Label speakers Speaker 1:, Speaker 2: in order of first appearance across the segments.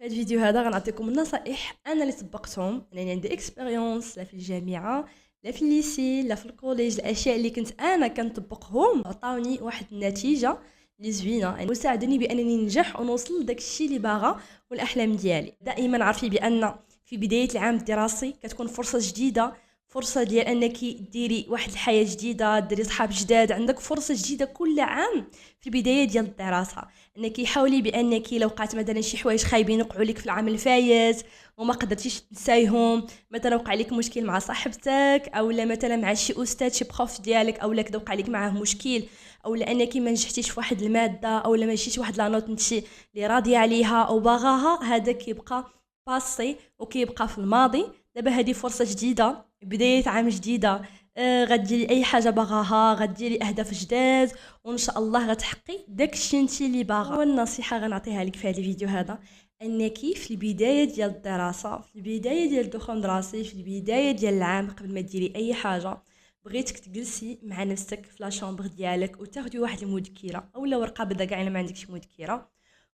Speaker 1: هاد الفيديو هذا غنعطيكم النصائح انا اللي طبقتهم. انا عندي اكسبيريونس لا في الجامعه لا في الليسي لا في الكوليج. الاشياء اللي كنت انا كنطبقهم عطاوني واحد النتيجه اللي زوينه، يعني وساعدوني بانني ننجح ونوصل لداك الشيء اللي باغا والاحلام ديالي. دائما عارفي بان في بدايه العام الدراسي كتكون فرصه جديده، فرصه ديال انك ديري واحد الحياه جديده، ديري صحاب جداد، عندك فرصه جديده كل عام في البدايه ديال الدراسه. انك حاولي بانك لو وقعت مثلا شي حوايج خايبين وقعوا لك في العام الفايت وما قدرتيش تنسايهم، مثلا وقع لك مشكل مع صاحبتك او لا مثلا مع شي استاذ شي بروف ديالك او لا كذا وقع لك معاه مشكل، او لانك ما نجحتيش في واحد الماده او لا ما مشيتيش واحد لا نوت انت اللي راضيه عليها او باغاها، هذا كيبقى باسي وكيبقى في الماضي. دابا هذه فرصه جديده، بدايه عام جديده، غديري اي حاجه باغاها، غديري اهداف جداد وان شاء الله غتحقي داكشي انت اللي باغا. والنصيحه غنعطيها لك في هذا الفيديو هذا، انك في البدايه ديال الدراسه، في البدايه ديال الدخول الدراسي، في البدايه ديال العام، قبل ما ديري اي حاجه بغيتك تجلسي مع نفسك في لا شامبر ديالك وتاخدي واحد المذكره او لا ورقه بدا كاع الا ما عندكش مذكره،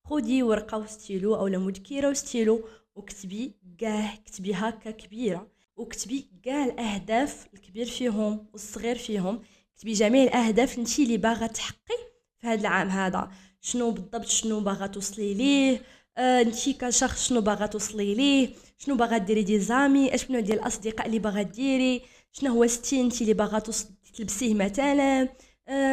Speaker 1: خدي ورقه وستيلو او لا مذكره وستيلو وكتبي كاع، كتبي هكا كبيره وكتبي كاع الاهداف الكبير فيهم والصغير فيهم، كتبي جميع الاهداف انتي اللي باغا تحقي في هذا العام هذا. شنو بالضبط شنو باغا توصلي ليه، انتي كشخص شنو باغا توصلي ليه، شنو باغا ديري دي زامي، اش نوع ديال الاصدقاء اللي باغا ديري، شنو هو ستيل انتي اللي باغا تلبسيه مثلا،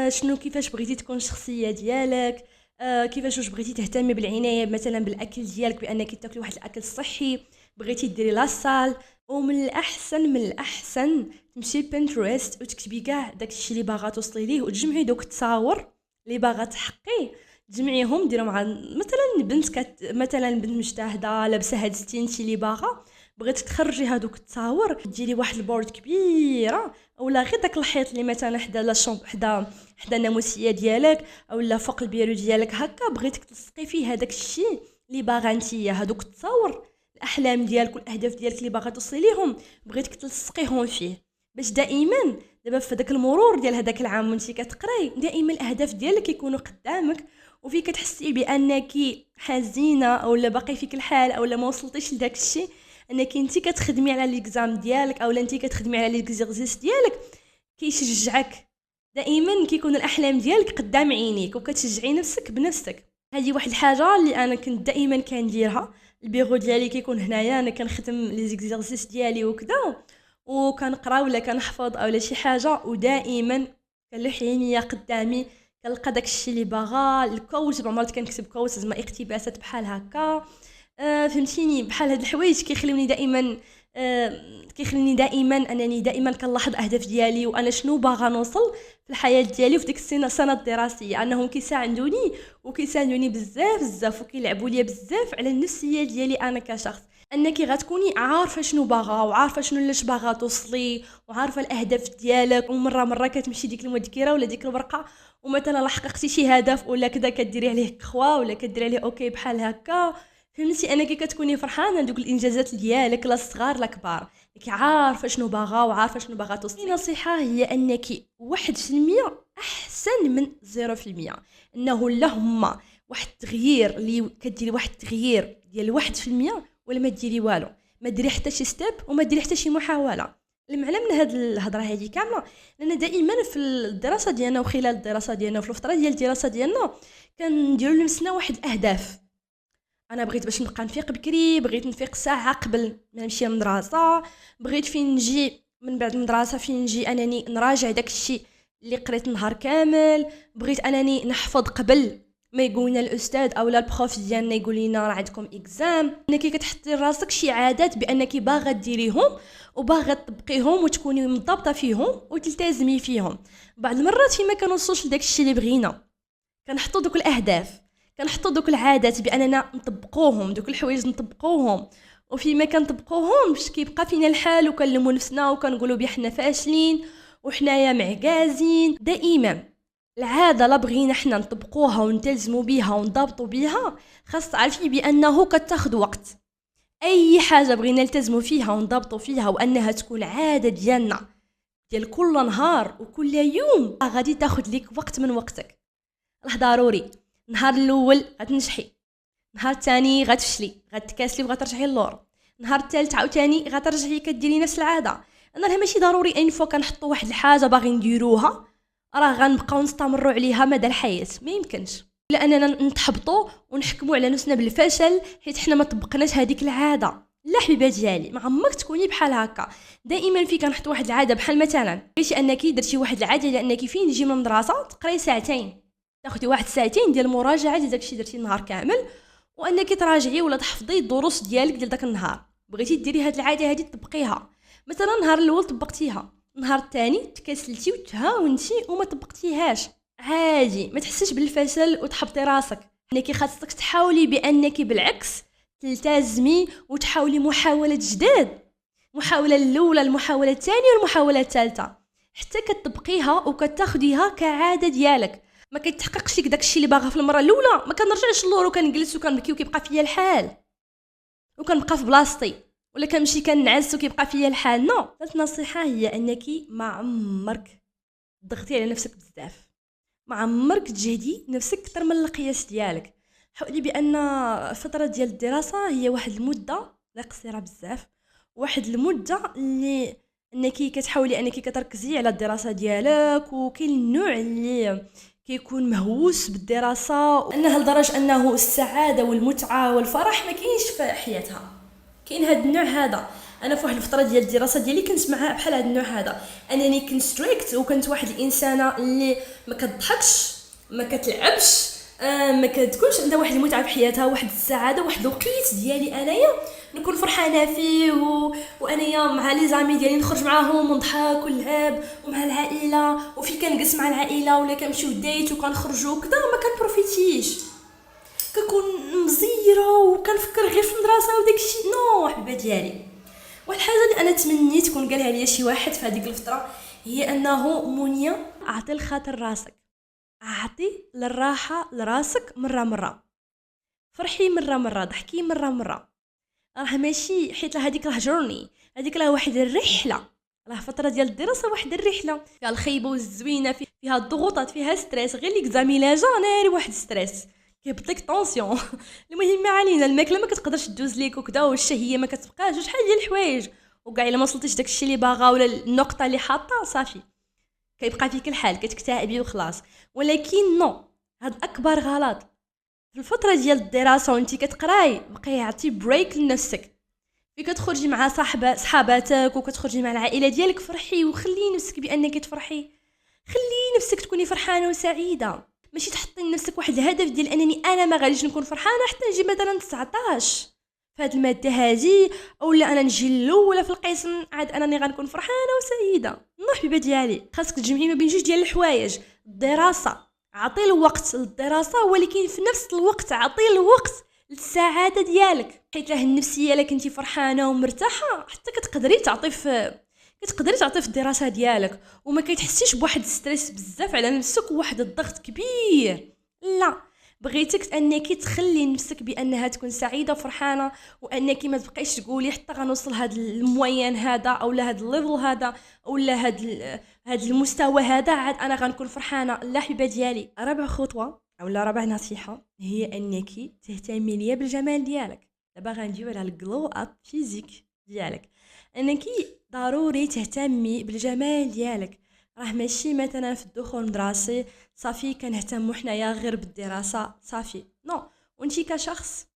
Speaker 1: شنو كيفاش بغيتي تكون الشخصيه ديالك، كيفاش واش بغيتي تهتمي بالعنايه مثلا بالاكل ديالك بانك تاكلي واحد الاكل صحي، بغيتي ديري لاصال. ومن الاحسن تمشي بنترست وتكتبي كاع داكشي اللي باغا توصلي ليه وتجمعي دوك التصاور اللي باغا تحقي، تجمعيهم ديرهم مع مثلا بنت مثلا بنت مجتهده لابسه هاد ستينتي اللي باغا، بغيتي تخرجي هادوك التصاور ديري واحد البورد كبيره اولا غير داك الحيط اللي مثلا حدا لا شومب حدا الناموسيه ديالك اولا فوق البيرو ديالك هكا، بغيتك تلصقي فيه هذاك الشيء اللي باغا نتيا، هادوك التصاور الاحلام ديالك والاهداف ديالك اللي باغا توصلي ليهم بغيتك تلصقيهم فيه، باش دائما دابا في داك المرور ديال هذاك العام وانتي كتقراي دائما الاهداف ديالك يكونوا قدامك وفيك كتحسي بانك حزينه اولا باقي فيك الحال اولا ما وصلتيش لداك الشيء، انك انت كتخدمي على ليكزام ديالك اولا انت كتخدمي على ليكزيرسيس ديالك، كيشجعك دائما كيكون الاحلام ديالك قدام عينيك وكتشجعي نفسك بنفسك. هذه واحد الحاجه اللي انا كنت دائما كنديرها. البيرو ديالي كيكون هنايا، انا كنخدم لي زيكزيرسيس ديالي وكذا وكنقرا ولا كنحفظ اولا شي حاجه، ودائما كنلوح عينيا قدامي كنلقى داكشي اللي باغا. الكوت بعمرت كنكتب كوت زعما اقتباسات بحال هكا، فهمتيني بحال هاد الحوايج كيخليوني دائما انني دائما كنلاحظ الاهداف ديالي وانا شنو باغا نوصل في الحياه ديالي وفي ديك السنه الدراسيه، انهم كيساعدوني بزاف وكيلعبوا ليا بزاف على النفسيه ديالي انا كشخص، انك غتكوني عارفه شنو باغا وعارفه شنو لاش باغا توصلي وعارفه الاهداف ديالك، ومره كتمشي ديك المذكره ولا ديك الورقه ومثلا لا حققتي شي هدف ولا كذا كديري عليه كخوا ولا كديري عليه اوكي بحال هكا، فهمتي انك كتكوني فرحانه دوك الانجازات ديالك لا صغار لا كبار، انك عارفه شنو باغا وعارفه شنو باغا توصلي. نصيحه هي انك 1% احسن من 0%، انه اللهم واحد التغيير اللي كديري واحد التغيير ديال 1% ولا ما ديري والو، ما ديري حتى شي ستيب وما ديري حتى شي محاوله. المعنى من هاد الهضره هذه كامله لان دائما في الدراسه ديالنا وخلال الدراسه ديالنا وفي الفتره ديال الدراسه ديالنا كنديروا لنفسنا واحد الاهداف. انا بغيت باش نبقى نفيق بكري، بغيت نفيق ساعه قبل ما نمشي للمدرسه، بغيت فين نجي من بعد المدرسه فين نجي انني نراجع داك الشيء اللي قريت النهار كامل، بغيت انني نحفظ قبل ما يقول لنا الاستاذ اولا البروف ديالنا يقول لنا راه عندكم اكزام، انك كتحطي لراسك شي عادات بانك باغا ديريهم وباغا تطبقيهم وتكوني مضبطه فيهم وتلتزمي فيهم. بعض المرات فيما كنوصلش لداك الشيء اللي بغينا كنحطوا دوك الاهداف، كنحطوا دوك العادات باننا نطبقوهم، دوك الحوايج نطبقوهم، وفيما كنطبقوهمش كيبقى فينا الحال وكنلوموا نفسنا وكنقولوا بحنا فاشلين وحنايا معكازين. دائما العاده لا بغينا حنا نطبقوها ونلتزموا بها ونضبطوا بها خاص تعرفي بانه كتاخذ وقت. اي حاجه بغينا نلتزموا فيها ونضبطوا فيها وانها تكون عاده ديالنا ديال كل نهار وكل يوم غادي تاخذ لك وقت من وقتك. راه ضروري النهار الاول غتنجحي، نهار الثاني غتفشلي، غتكاسلي وغترجعي للور. نهار الثالث عاوتاني غترجعي كديري نفس العاده. انا راه ماشي ضروري ان فوا كنحطوا واحد الحاجه باغي نديروها راه غنبقاو نستمروا عليها مدى الحياه، ما يمكنش. الا اننا نتحبطوا ونحكموا على نفسنا بالفشل حيت حنا ما طبقناش هذيك العاده. لا حبيبه ديالي، ما عمرك تكوني بحال هكا. دائما فين كنحط واحد العاده، بحال مثلا بغيتي انك درتي واحد العاده لانك فين تجي من المدرسه تقراي ساعتين، تاخدي واحد ساعتين ديال المراجعه ديال داكشي درتي النهار كامل، وانك تراجعي ولا تحفظي الدروس ديالك ديال داك النهار. بغيتي ديري هاد العاده هادي تطبقيها، مثلا النهار الاول طبقتيها، النهار الثاني تكاسلتي وتهاونتي وما طبقتيهاش، عادي، ما تحسيش بالفشل وتحبطي راسك. انك خاصك تحاولي بانك بالعكس تلتزمي وتحاولي محاولات جداد، المحاوله الاولى، المحاوله الثانيه، والمحاوله الثالثه، حتى كتطبقيها وكتاخديها كعاده ديالك. ما كيتحققش فيك داكشي اللي باغا في المره الاولى، ما كنرجعش للور وكنجلس وكنبكي وكيبقى فيا الحال وكنبقى في بلاصتي، ولا كنمشي كنعس وكيبقى فيا الحال. نو. ثالث نصيحه هي انك ما عمرك تضغطي على نفسك بزاف، ما عمرك تجهدي نفسك اكثر من القياس ديالك. حاولي بان الفتره ديال الدراسه هي واحد المده لا قصيره بزاف، واحد المده اللي انك كتحاولي انك كتركزي على الدراسه ديالك. وكاين النوع اللي كيكون مهووس بالدراسه انها لدرجه انه السعاده والمتعه والفرح ما كاينش في حياتها. كاين هذا النوع هذا. انا في واحد الفتره ديال الدراسه ديالي كنت مع بحال هذا النوع هذا، انني كنت ستريكت وكنت واحد الانسانه اللي ما كتضحكش، ما كتلعبش، ما كتكونش عندها واحد المتعه في حياتها، واحد السعاده، واحد الوقيت ديالي انايا نكون فرحانه فيه وانايا مع لي زامي ديالي نخرج معاهم ونضحك ونلعب، ومع العائله، وفي كنجلس مع العائله ولا كنمشيو ديت وكنخرجوا كذا، ما كنبروفيتيش، كنكون مزيره وكنفكر غير في المدرسه وداكشي. نو حبيبه ديالي. واحد الحاجه اللي انا تمنيت تكون قالها ليا شي واحد في هذيك الفتره هي انه منيا اعطي الخاطر راسك، اعطي للراحه لراسك مره، فرحي مره، ضحكي مره. راه ماشي حيت هذيك راه جورني، هذيك راه واحد الرحله، راه فتره ديال الدراسه واحد الرحله فيها الخيبه والزوينه، فيها الضغوطات، فيها ستريس. غير ليكزامي لا جانيري واحد ستريس كيهبط لك طونسيون. المهم ما علينا، الماكله ما كتقدرش تدوز ليك وكذا، والشهيه ما كتبقاش، شحال ديال الحوايج، وكاع الا ما وصلتيش داكشي اللي باغا ولا النقطه اللي حاطه صافي كيبقى فيك الحال، كتكتئبي وخلاص. ولكن نو، هاد اكبر غلط. في الفتره ديال الدراسه وانت كتقراي بقاي عطي بريك لنفسك، في كتخرجي مع صحاباتك وكتخرجي مع العائله ديالك، فرحي وخلي نفسك بانك تفرحي، خلي نفسك تكوني فرحانه وسعيده. ماشي تحطي لنفسك واحد الهدف ديال انني انا ما غاديش نكون فرحانه حتى نجي مثلا 19 في هذه الماده هذه، اولا انا نجي الاولى في القسم عاد انني غنكون فرحانه وسعيده. حبيبه ديالي، خاصك تجمعي ما بين جوج ديال الحوايج. الدراسه عطي الوقت للدراسه، ولكن في نفس الوقت عطي الوقت للسعاده ديالك، حيت راه النفسيه الا كنتي فرحانه ومرتاحه حتى كتقدري تعطي في الدراسه ديالك، وما كتحسيش بواحد الستريس بزاف على نفسك وواحد الضغط كبير. لا، بغيتك انك تخلي نفسك بانها تكون سعيده وفرحانه، وانك ما تبقايش تقولي حتى غنوصل هذا الموين هذا او لا هذا الليفل هذا او لا هذا المستوى هذا عاد انا غنكون فرحانه. لا حبيبه ديالي، رابع خطوه او لا رابع نصيحه هي انك تهتمي ليا بالجمال ديالك. دابا غنديو على الجلو اب فيزيك ديالك، انك ضروري تهتمي بالجمال ديالك. راه ماشي مثلا في الدخول المدرسي صافي كنهتموا حنايا غير بالدراسه صافي، نو. وانتي كشخص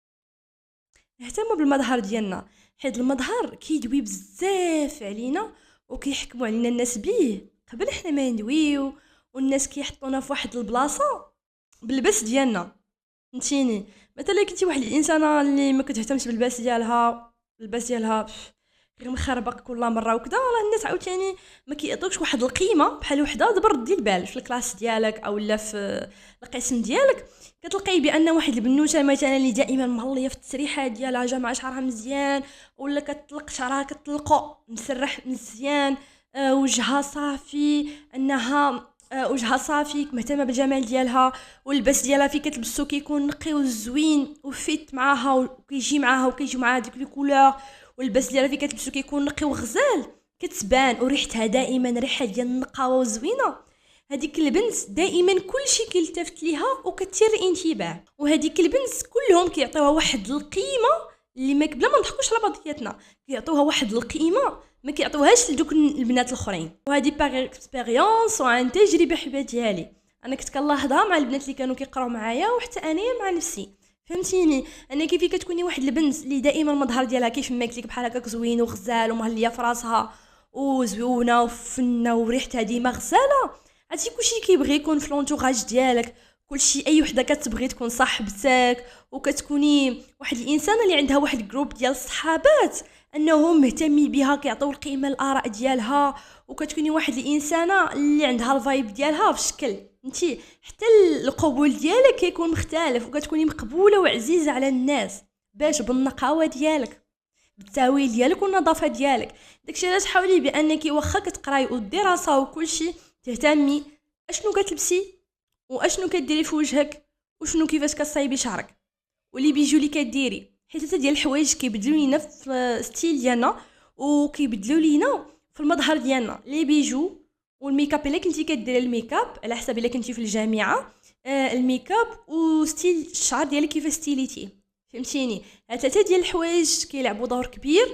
Speaker 1: نهتموا بالمظهر ديالنا، حيت المظهر كيدوي بزاف علينا وكيحكموا علينا الناس بيه قبل حنا ما ندويو، والناس كيحطونا في واحد البلاصه باللباس ديالنا. فهمتيني؟ مثلا كنتي واحد الانسانه اللي ما كتهتمش باللباس ديالها، الباس ديالها غير مخربق كل مره وكذا، راه الناس عاوتاني ما كيعطوكش واحد القيمه بحال وحده. دابا ردي البال في الكلاس ديالك او لا في القسم ديالك، كتلقاي بان واحد البنوته مثلا اللي دائما مهليه في التسريحات ديالها، جامعه شعرها مزيان، ولا كتطلق شعرها كتطلقو مسرح مزيان، وجهها صافي، انها وجهها صافي، مهتمه بالجمال ديالها، واللباس ديالها في كتلبسو كيكون نقي وزوين وفيت معاها وكيجي معاها وكيجي معاها ديك لي كولور، واللباس ديالها في كتلبسو كيكون نقي وغزال، كتبان وريحتها دائما ريحه ديال النقاوه وزوينه. هذيك البنت دائما كلشي كيلتفت ليها وكتثير الانتباه، وهذيك البنت كلهم كيعطيوها واحد القيمه اللي ما بلا ما نضحكوش على بعضياتنا، كيعطيوها واحد القيمه ما كيعطيوهاش لدوك البنات الاخرين. وهذه باغ اكسبيريونس وعن تجربه حبه ديالي، انا كنت كنلاحظها مع البنات اللي كانوا كيقراو معايا وحتى انايا مع نفسي. فهمتيني انا كيفي كتكوني واحد البنت اللي دائما المظهر ديالها كيف ما قلت لك بحال هكاك زوين وغزال ومهليه في راسها وزويونه وفنه وريحتها ديما غزاله، هادشي كلشي كيبغي يكون في لونتوراج ديالك، كلشي اي وحده كتبغي تكون صاحبتك، وكتكوني واحد الانسانه اللي عندها واحد الجروب ديال الصحابات انهم مهتمين بها كيعطيو القيمه الاراء ديالها، وكتكوني واحد الانسانه اللي عندها الفايب ديالها في شكل انتي حتى القبول ديالك كيكون مختلف، وكتكوني مقبوله وعزيزه على الناس باش بالنقاوه ديالك بالتاويل ديالك والنظافه ديالك. داكشي علاش حاولي بانك واخا كتقراي والدراسه وكلشي تهتمي اشنو كتلبسي واشنو كديري في وجهك وشنو كيفاش كتصايبي شعرك ولي بيجو اللي كديري، حيت حتى ديال الحوايج كيبدلوا لينا في ستيل ديالنا وكيبدلوا لينا في المظهر ديالنا. لي بيجو والميكاب الا كنتي كديري الميكاب على حسب الا كنتي في الجامعه الميكاب وستيل الشعر ديالك كيفاش ستيليتيه. فهمتيني هاد ثلاثه ديال الحوايج كيلعبوا دور كبير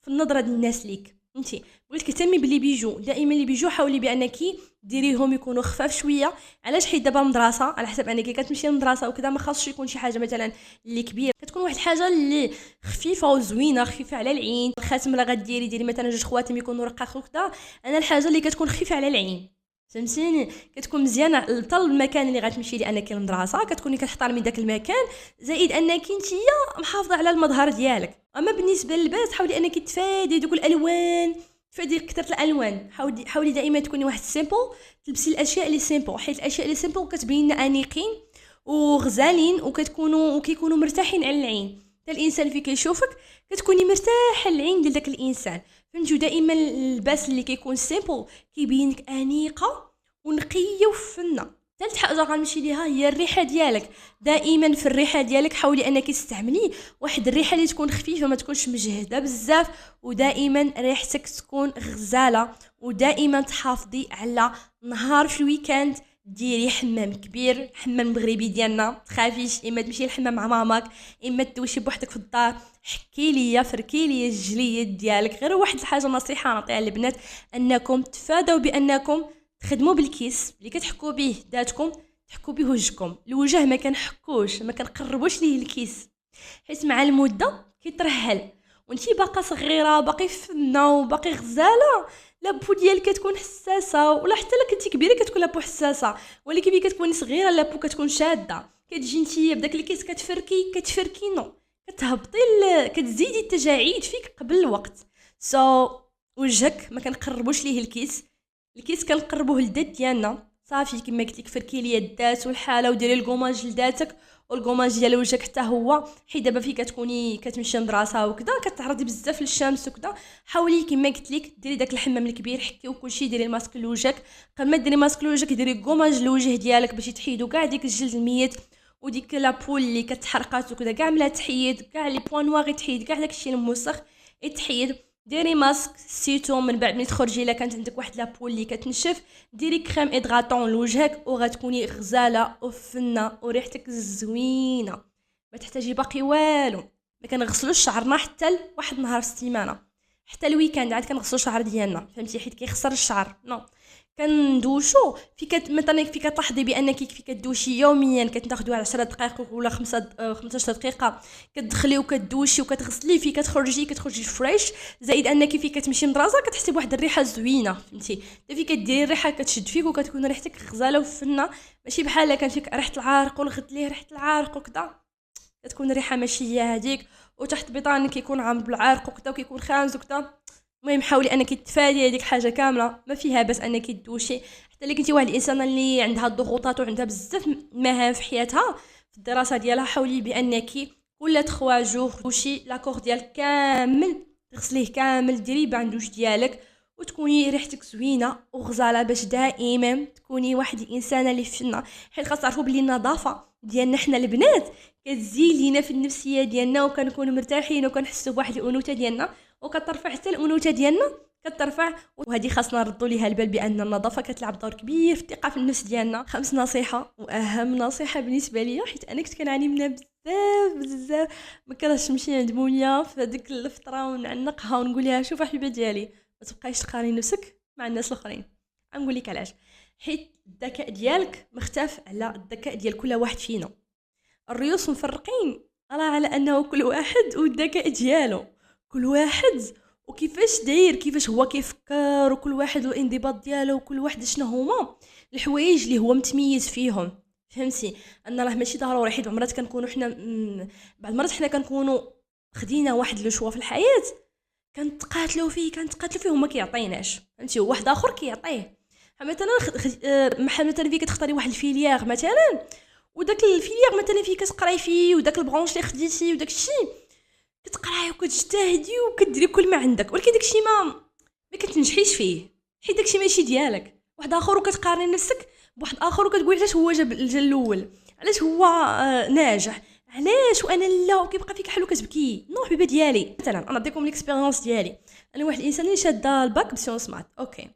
Speaker 1: في النظره ديال الناس ليك. انتي بغيت تهتمي باللي بيجو دائما اللي بيجو حاولي بانك ديريهم يكونوا خفاف شويه، علاش حيت دابا المدرسه على حسب انك كتمشي للمدرسه وكذا ما خاصش يكون شي حاجه مثلا اللي كبير، كتكون واحد الحاجه اللي خفيفه وزوينه خفيفه على العين. الخاتم اللي غديري ديري مثلا جوج خواتم يكونوا رقاق وكذا، انا الحاجه اللي كتكون خفيفه على العين فهمتيني كتكون مزيانه حتى المكان اللي غتمشي ليه انك المدرسه كتكوني كتحترمي داك المكان، زائد انك نتيا محافظه على المظهر ديالك. اما بالنسبه للباس حاولي انك تفادي دوك الالوان، تفادي كثره الالوان، حاولي دائما تكوني واحد سيمبل، تلبسي الاشياء اللي سيمبل، حيت الاشياء اللي سيمبل كتبين انيقين وغزالين وكيكونوا مرتاحين على العين، حتى الانسان فين كيشوفك كتكوني مرتاحه العين ديال داك الانسان. فهمتوا دائما اللباس اللي كيكون سيمبل كيبينك انيقه ونقيه وفنه. ثالث حاجه غنمشي ليها هي الريحه ديالك. دائما في الريحه ديالك حاولي انك تستعملي واحد الريحه اللي تكون خفيفه ما تكونش مجهده بزاف، ودائما ريحتك تكون غزاله، ودائما تحافظي على نهار في الويكاند ديري حمام كبير، حمام مغربي ديالنا، تخافيش اما تمشي للحمام مع ماماك اما تدوشي بوحدك في الدار، حكي ليا فركي ليا الجليد ديالك. غير واحد الحاجه نصيحه نعطيها للبنات انكم تفادوا بانكم تخدموا بالكيس اللي كتحكوا به ذاتكم، تحكوا به وجهكم. الوجه ما كنحكوش ما كنقربوش ليه الكيس، حيت مع المده كيترهل وانتي باقا صغيره باقي فنه وباقي غزاله لابو ديالك كتكون حساسه، ولا حتى لا كنتي كبيره كتكون لابو حساسه، ولكن ملي كتكوني صغيره لابو كتكون شاده، كتجي نتيا بداك الكيس كتفركي نو كتهبطي كتزيدي التجاعيد فيك قبل الوقت. وجهك ما كنقربوش ليه الكيس كنقربوه للذات ديالنا صافي كما قلت لك فركي ليا الذات والحاله وديري الكوماج لذاتك والكوماج ديال وجهك حتى هو، حيت دابا فين كتكوني كتمشي للمدرسه وكذا كتعرضي بزاف للشمس وكذا، حاولي كما قلت لك ديري داك الحمام الكبير حكي وكلشي، ديري الماسك لوجهك قبل ما ديري ماسك لوجهك ديري كوماج لوجه ديالك باش يتحيدوا كاع ديك الجلد الميت وديك لابول اللي كتحرقات وكذا كاع ملا تحيد، كاع لي بوين نوار يتحيد، كاع داكشي الموسخ يتحيد. ديري ماسك سيتو من بعد ملي تخرجي الا كانت عندك واحد لابول اللي كتنشف ديري كريم ادغاطون لوجهك وغتكوني غزاله وفنه وريحتك زوينه، ما تحتاجي باقي والو. ما كنغسلوش شعرنا حتى واحد نهار في السيمانه، حتى الويكاند عاد كنغسلوا الشعر ديالنا فهمتي، حيت كيخسر الشعر نو كندوشو مثلا في كتلاحظي بانك في كدوشي يوميا كتاخذوا 10 دقائق ولا 15 دقيقه كتدخلي وكدوشي وكتغسلي في كتخرجي فريش، زائد انك في كتمشي للمدرسه كتحسي بواحد الريحه زوينه فهمتي، في كديري الريحه كتشد فيك وكتكون ريحتك غزاله وفنه، ماشي بحال كان فيك ريحه العارق والغد ليه ريحه العارق وكذا كتكون ريحه ماشي هي هذيك، وتحت بيطان كيكون عامل بالعارق وكذا وكيكون خانز وكذا. المهم حاولي انك تفادي هذيك حاجه كامله، ما فيها بس انك تدوشي، حتى اللي كنتي واحد الانسانه اللي عندها الضغوطات وعندها بزاف مهام في حياتها في الدراسه ديالها، حاولي بانك كل 3 جوغ دوشي لاكور ديالك كامل تغسليه كامل، ديري باندوش ديالك وتكوني ريحتك زوينه وغزاله باش دائما تكوني واحد الانسانه اللي فنه، حيت خاص تعرفوا بلي النظافه ديالنا حنا البنات كتزيد لينا في النفسيه ديالنا وكنكونوا مرتاحين وكنحسوا بواحد الانوثه ديالنا، وكترفع حتى الانوثه ديالنا كترفع. وهذه خاصنا نردوا ليها البال بان النظافه كتلعب دور كبير في الثقه في النفس ديالنا. 5 نصيحه، واهم نصيحه بالنسبه ليا حيت انا كنت كنعاني منها بزاف، ما كرهتش نمشي عند موليا في هذيك الفتره ونعنقها ونقول لها شوف حبيبه ديالي ما تبقايش تقارني نفسك مع الناس الاخرين. غنقول لك علاش. حيت الذكاء ديالك مختلف على الذكاء ديال كل واحد فينا. الريوس مفرقين على انه كل واحد والذكاء ديالو، كل واحد وكيفاش داير، كيفاش هو كيفكر، وكل واحد الانضباط ديالو، وكل واحد شنو هما الحوايج اللي هو متميز فيهم. فهمتي ان راه ماشي ضروري، حيت عمرات كنكونوا حنا بعض المرات حنا كنكونوا خدينا واحد لو شوا في الحياه كنتقاتلوا فيه وما كيعطيناش. فهمتي واحد اخر كيعطيه. مثلا مثلا فيك تختاري واحد الفيليير مثلا، وداك الفيليير مثلا فيه كتقراي فيه، وداك البرونش اللي خديتي وداك الشيء كتقراي وكتجتهدي وكديري كل ما عندك، ولكن داك الشيء ما كتنجحيش فيه حيت داك الشيء ماشي ديالك. واحد اخر وكتقارني نفسك بواحد اخر وكتقول علاش هو جا الاول، علاش هو ناجح، علاش وانا لا، وكيبقى فيك حل وكتبكي. نو حبيبه ديالي، مثلا انا نعطيكم ليكسبيريونس ديالي. انا واحد الانسان اللي شاده الباك بسيونس مات، اوكي،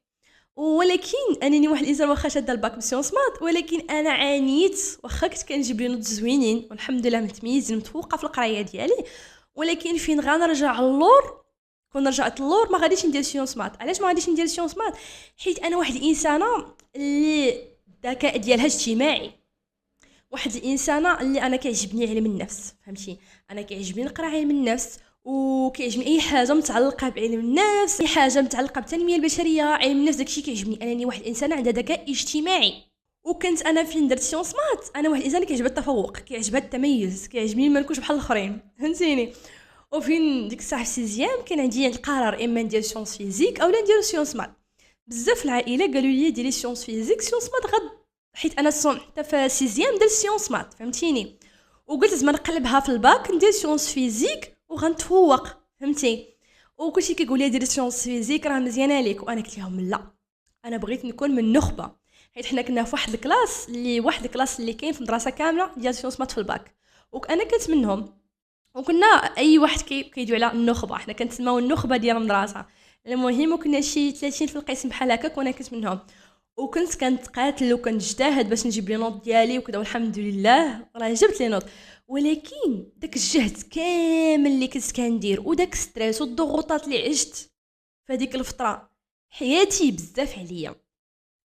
Speaker 1: ولكن انني واحد الانسان واخا شاده الباك بسيونس مات، ولكن انا عانيت. واخا كنت كنجيب لي نوت زوينين والحمد لله متميزين متفوقه في القرايه ديالي، ولكن فين غنرجع اللور، كون رجعت اللور ما غاديش ندير سيونس مات. علاش ما غاديش ندير سيونس مات؟ حيت انا واحد الانسانه اللي الذكاء ديالها اجتماعي، واحد الانسانه اللي انا كيعجبني علم النفس. فهمتي انا كيعجبني نقرا علم النفس، وكيعجبني اي حاجه متعلقه بعلم النفس، اي حاجه متعلقه بالتنميه البشريه، علم النفس داكشي كيعجبني. انني واحد الانسانه عندها ذكاء اجتماعي، وكنت انا فين درت سيونس مات انا واحد الانسان كيعجبها التفوق، كيعجبها التميز، كيعجبني ما نكونش بحال الاخرين. فهمتيني؟ وفين ديك الساعه في سيزيام كان عندي القرار اما ندير سيونس فيزيك اولا ندير سيونس مات. بزاف العائله قالوا لي ديري سيونس فيزيك، سيونس مات غد، حيت انا حتى في سيزيام درت سيونس مات. فهمتيني؟ وقلت زعما نقلبها في الباك ندير سيونس فيزيك وغنتفوق. فهمتي؟ وكلشي كيقول لي ديري سيونس فيزيك راه مزيانه ليك، وانا قلت لهم لا، انا بغيت نكون من النخبه. حيت حنا كنا في واحد الكلاس اللي كاين في المدرسه كامله ديال سيونس مات في الباك، وانا كنت منهم. وكنا اي واحد كيدوي على النخبه، حنا كنسماو النخبه ديال المدرسه. المهم وكنا شي 30 في القسم بحال هكاك، وانا كنت منهم. وكنت كنتقاتل وكنجتهد باش نجيب لي نوط ديالي وكذا، والحمد لله راه جبت لي نوط. ولكن داك الجهد كامل اللي كنت كندير وداك ستريس والضغوطات اللي عشت في هذيك الفتره حياتي بزاف عليا.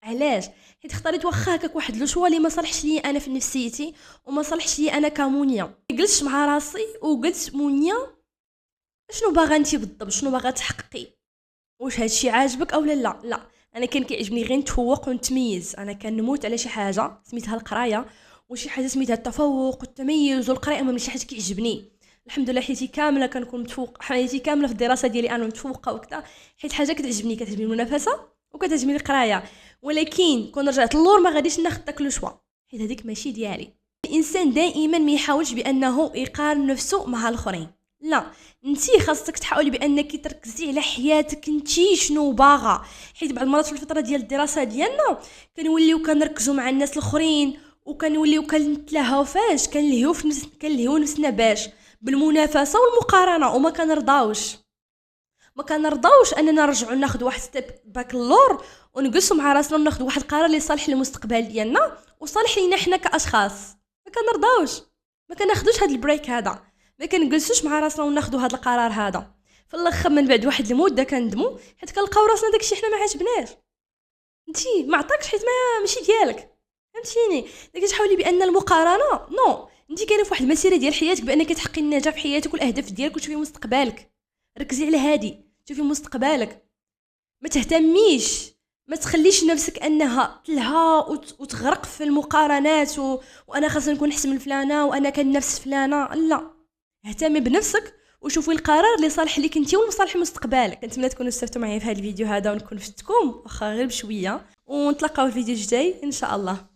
Speaker 1: علاش؟ حيت اختاريت واخا هكاك واحد لو شوا اللي ما صالحش لي انا في نفسيتي وما صالحش لي انا كمونيا. جلست مع راسي وقلت مونيا شنو باغا انت بالضبط، شنو باغا تحققي، واش هادشي عاجبك او لا؟ لا انا كان كيعجبني غير نتفوق ونتميز. انا كنموت على شي حاجه سميتها القرايه، وشي حاجه سميتها التفوق والتميز، والقرايه ما شي حاجه كيعجبني. الحمد لله حياتي كامله كنكون متفوق، حياتي كامله في الدراسه ديالي انا متفوقه وكذا، حيت حاجه كتعجبني المنافسه وكتعجبني القرايه. ولكن كون رجعت اللور ما غاديش ناخذ داك لو شوا، حيت هذيك ماشي ديالي. الانسان دائما ما يحاولش بانه يقارن نفسه مع الاخرين، لا، انتي خاصك تحاولي بانك تركزي على حياتك انتي شنو باغا. حيت بعض المرات في الفتره ديال الدراسه ديالنا كنوليو كنركزوا مع الناس الاخرين، وكنوليو كنتلاهاو فاش كنلهيو نفسنا باش بالمنافسه والمقارنه، وما كنرضاوش اننا نرجعوا ناخذ واحد ستيب باك اللور ونجلسوا مع راسنا وناخذ واحد القرار اللي صالح للمستقبل ديالنا وصالح لينا حنا كاشخاص. ما كنرضاوش، ما كناخذوش هذا البريك هذا، ما كنجلسوش مع راسنا وناخذوا هذا القرار هذا. في الاخر من بعد واحد المده كندموا حيت كنلقاو راسنا داكشي حنا ما عجبناش، انتي ما عطاكش حيت ماشي ديالك. فهمتيني؟ داك تحاولي بان المقارنه نو، انتي كاينه في واحد المسيره ديال حياتك بانك تحققي النجاح في حياتك والاهداف ديالك وتشوفي مستقبلك. ركزي على هادي، شوفي مستقبلك، ما تهتميش، ما تخليش نفسك انها تلهى وتغرق في المقارنات وانا خاصني نكون احسن من فلانه وانا كنفس فلانه. لا، اهتمي بنفسك وشوفي القرار اللي صالح ليك انت وصالح مستقبلك. كنتمنى تكونوا استفدتوا معايا في هذا الفيديو هذا ونكون فدتكم واخا غير بشويه، ونتلاقاو في فيديو جاي ان شاء الله.